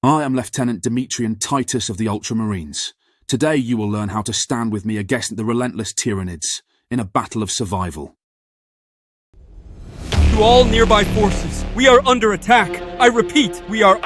I am Lieutenant Demetrian Titus of the Ultramarines. Today you will learn how to stand with me against the relentless Tyranids in a battle of survival. To all nearby forces, we are under attack. I repeat, we are...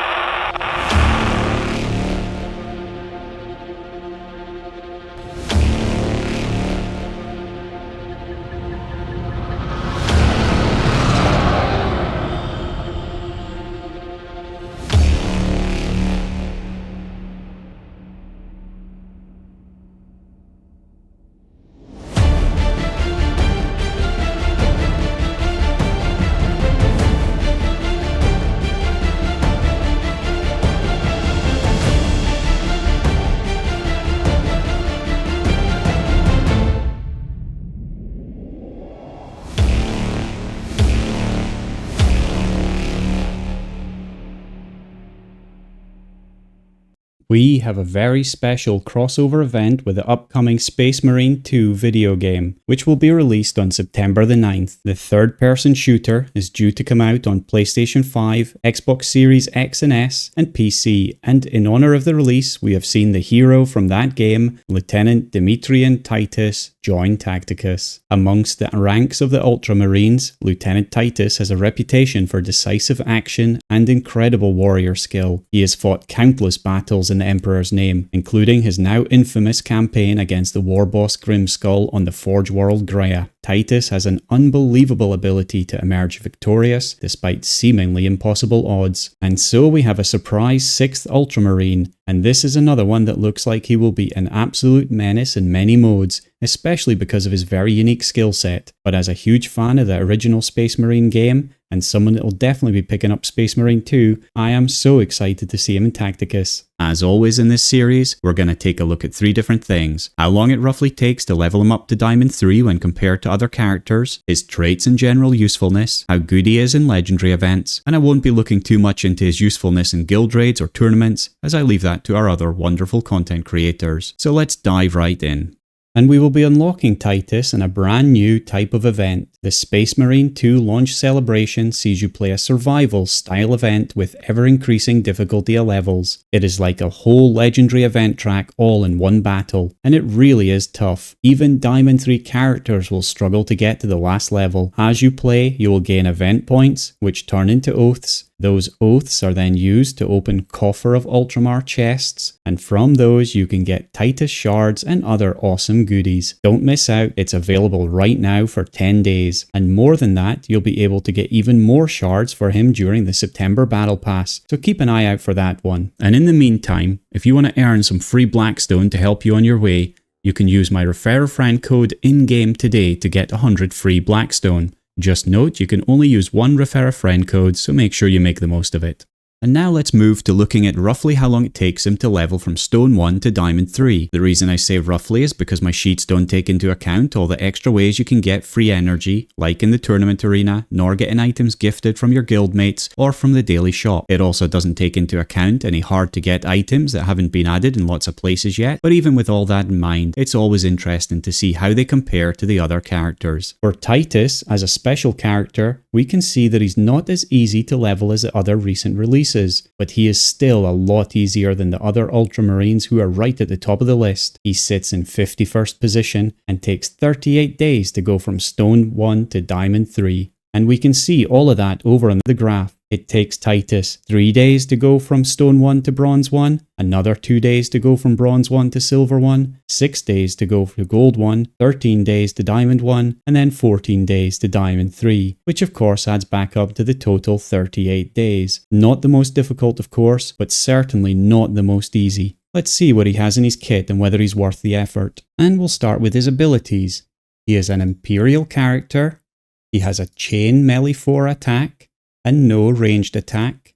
We have a very special crossover event with the upcoming Space Marine 2 video game, which will be released on September the 9th. The third-person shooter is due to come out on PlayStation 5, Xbox Series X and S, and PC, and in honor of the release, we have seen the hero from that game, Lieutenant Demetrian Titus, join Tacticus. Amongst the ranks of the Ultramarines, Lieutenant Titus has a reputation for decisive action and incredible warrior skill. He has fought countless battles in the Emperor's name, including his now infamous campaign against the war boss Grimskull on the Forge World Graia. Titus has an unbelievable ability to emerge victorious despite seemingly impossible odds. And so we have a surprise 6th Ultramarine, and this is another one that looks like he will be an absolute menace in many modes, especially because of his very unique skill set. But as a huge fan of the original Space Marine game, and someone that will definitely be picking up Space Marine 2, I am so excited to see him in Tacticus. As always in this series, we're going to take a look at 3 different things: how long it roughly takes to level him up to Diamond 3 when compared to other characters, his traits and general usefulness, how good he is in legendary events, and I won't be looking too much into his usefulness in guild raids or tournaments, as I leave that to our other wonderful content creators. So let's dive right in. And we will be unlocking Titus in a brand new type of event. The Space Marine 2 launch celebration sees you play a survival style event with ever increasing difficulty levels. It is like a whole legendary event track all in one battle, and it really is tough. Even Diamond 3 characters will struggle to get to the last level. As you play, you will gain event points, which turn into oaths. Those oaths are then used to open Coffer of Ultramar chests, and from those you can get Titus shards and other awesome goodies. Don't miss out, it's available right now for 10 days, and more than that, you'll be able to get even more shards for him during the September Battle Pass, so keep an eye out for that one. And in the meantime, if you want to earn some free blackstone to help you on your way, you can use my Referral Code in-game today to get 100 free blackstone. Just note, you can only use one Referral Code, so make sure you make the most of it. And now let's move to looking at roughly how long it takes him to level from Stone 1 to Diamond 3. The reason I say roughly is because my sheets don't take into account all the extra ways you can get free energy, like in the tournament arena, nor getting items gifted from your guildmates or from the daily shop. It also doesn't take into account any hard to get items that haven't been added in lots of places yet, but even with all that in mind, it's always interesting to see how they compare to the other characters. For Titus, as a special character, we can see that he's not as easy to level as the other recent releases, but he is still a lot easier than the other Ultramarines who are right at the top of the list. He sits in 51st position and takes 38 days to go from Stone 1 to Diamond 3. And we can see all of that over on the graph. It takes Titus 3 days to go from Stone 1 to Bronze 1, another 2 days to go from Bronze 1 to Silver 1, 6 days to go to Gold 1, 13 days to Diamond 1, and then 14 days to Diamond 3, which of course adds back up to the total 38 days. Not the most difficult of course, but certainly not the most easy. Let's see what he has in his kit and whether he's worth the effort. And we'll start with his abilities. He is an Imperial character. He has a chain melee 4 attack and no ranged attack,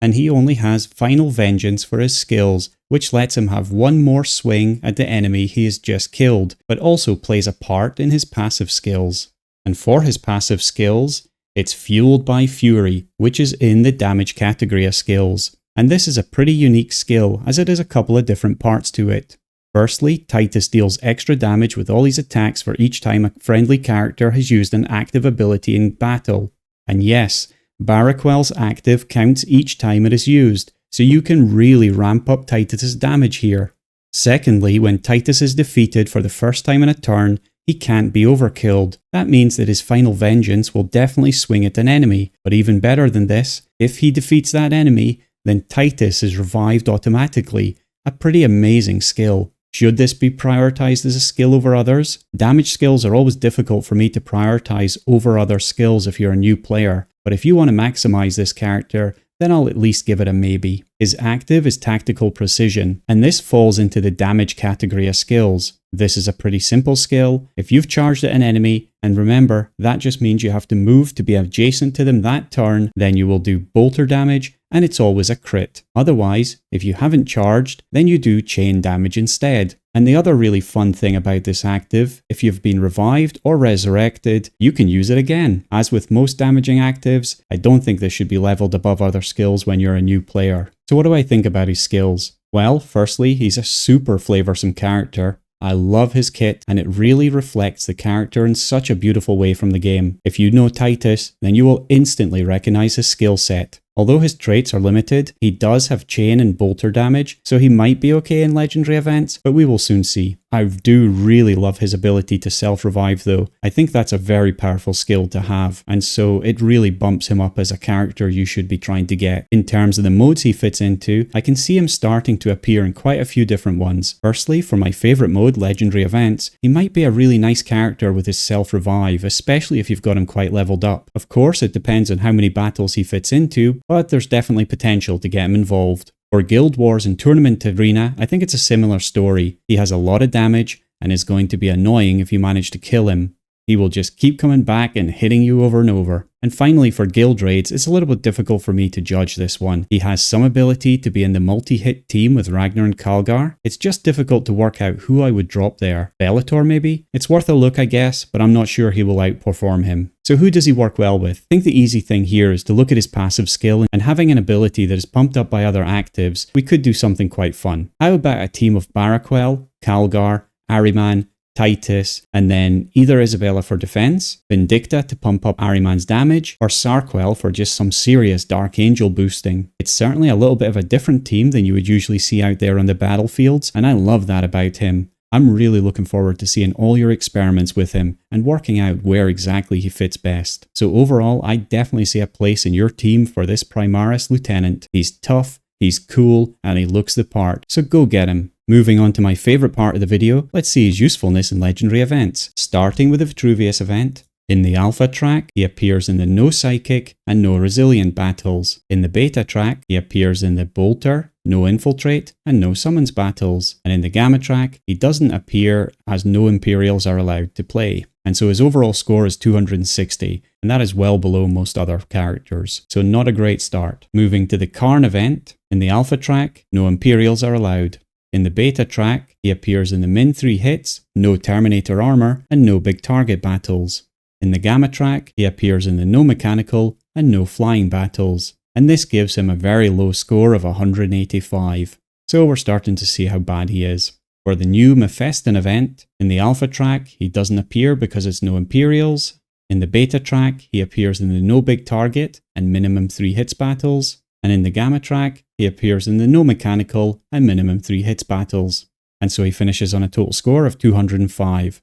and he only has Final Vengeance for his skills, which lets him have one more swing at the enemy he has just killed, but also plays a part in his passive skills. And for his passive skills, it's Fueled by Fury, which is in the damage category of skills, and this is a pretty unique skill as it has a couple of different parts to it. Firstly, Titus deals extra damage with all his attacks for each time a friendly character has used an active ability in battle. And yes, Baraquel's active counts each time it is used, so you can really ramp up Titus's damage here. Secondly, when Titus is defeated for the first time in a turn, he can't be overkilled. That means that his final vengeance will definitely swing at an enemy, but even better than this, if he defeats that enemy, then Titus is revived automatically. A pretty amazing skill. Should this be prioritized as a skill over others? Damage skills are always difficult for me to prioritize over other skills if you're a new player, but if you want to maximize this character, then I'll at least give it a maybe. His active is Tactical Precision, and this falls into the damage category of skills. This is a pretty simple skill. If you've charged at an enemy, and remember, that just means you have to move to be adjacent to them that turn, then you will do bolter damage, and it's always a crit. Otherwise, if you haven't charged, then you do chain damage instead. And the other really fun thing about this active, if you've been revived or resurrected, you can use it again. As with most damaging actives, I don't think this should be leveled above other skills when you're a new player. So what do I think about his skills? Well, firstly, he's a super flavoursome character. I love his kit, and it really reflects the character in such a beautiful way from the game. If you know Titus, then you will instantly recognise his skill set. Although his traits are limited, he does have chain and bolter damage, so he might be okay in legendary events, but we will soon see. I do really love his ability to self-revive though. I think that's a very powerful skill to have, and so it really bumps him up as a character you should be trying to get. In terms of the modes he fits into, I can see him starting to appear in quite a few different ones. Firstly, for my favourite mode, legendary events, he might be a really nice character with his self-revive, especially if you've got him quite leveled up. Of course, it depends on how many battles he fits into, but there's definitely potential to get him involved. For Guild Wars and Tournament Arena, I think it's a similar story. He has a lot of damage and is going to be annoying if you manage to kill him. He will just keep coming back and hitting you over and over. And finally, for guild raids, it's a little bit difficult for me to judge this one. He has some ability to be in the multi-hit team with Ragnar and Kalgar. It's just difficult to work out who I would drop there. Bellator maybe? It's worth a look I guess, but I'm not sure he will outperform him. So who does he work well with? I think the easy thing here is to look at his passive skill, and having an ability that is pumped up by other actives, we could do something quite fun. How about a team of Baraquel, Kalgar, Ahriman, Titus, and then either Isabella for defense, Vindicta to pump up Ahriman's damage, or Sarquel for just some serious Dark Angel boosting. It's certainly a little bit of a different team than you would usually see out there on the battlefields, and I love that about him. I'm really looking forward to seeing all your experiments with him and working out where exactly he fits best. So overall, I definitely see a place in your team for this Primaris Lieutenant. He's tough, he's cool, and he looks the part, so go get him. Moving on to my favourite part of the video, let's see his usefulness in legendary events. Starting with the Vitruvius event. In the Alpha track, he appears in the No Psychic and No Resilient battles. In the Beta track, he appears in the Bolter, No Infiltrate, and No Summons battles. And in the Gamma track, he doesn't appear as no Imperials are allowed to play. And so his overall score is 260, and that is well below most other characters. So not a great start. Moving to the Karn event. In the Alpha track, no Imperials are allowed. In the Beta track, he appears in the Min 3 hits, no Terminator armor, and no big target battles. In the Gamma track, he appears in the no mechanical and no flying battles, and this gives him a very low score of 185. So we're starting to see how bad he is. For the new Mephiston event, in the Alpha track, he doesn't appear because it's no Imperials. In the Beta track, he appears in the no big target and minimum 3 hits battles. And in the Gamma track, he appears in the no mechanical and minimum 3 hits battles. And so he finishes on a total score of 205.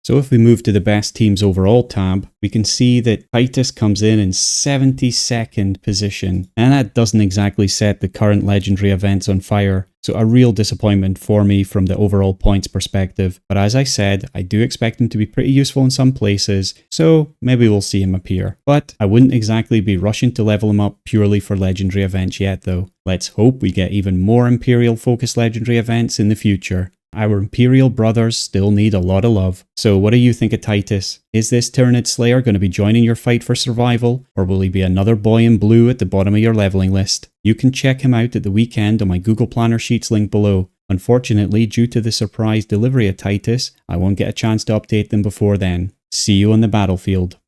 So if we move to the best teams overall tab, we can see that Titus comes in 72nd position. And that doesn't exactly set the current legendary events on fire. So a real disappointment for me from the overall points perspective. But as I said, I do expect him to be pretty useful in some places, so maybe we'll see him appear. But I wouldn't exactly be rushing to level him up purely for legendary events yet though. Let's hope we get even more Imperial focused legendary events in the future. Our Imperial brothers still need a lot of love. So what do you think of Titus? Is this Tyranid Slayer going to be joining your fight for survival? Or will he be another boy in blue at the bottom of your leveling list? You can check him out at the weekend on my Google Planner Sheets link below. Unfortunately, due to the surprise delivery of Titus, I won't get a chance to update them before then. See you on the battlefield.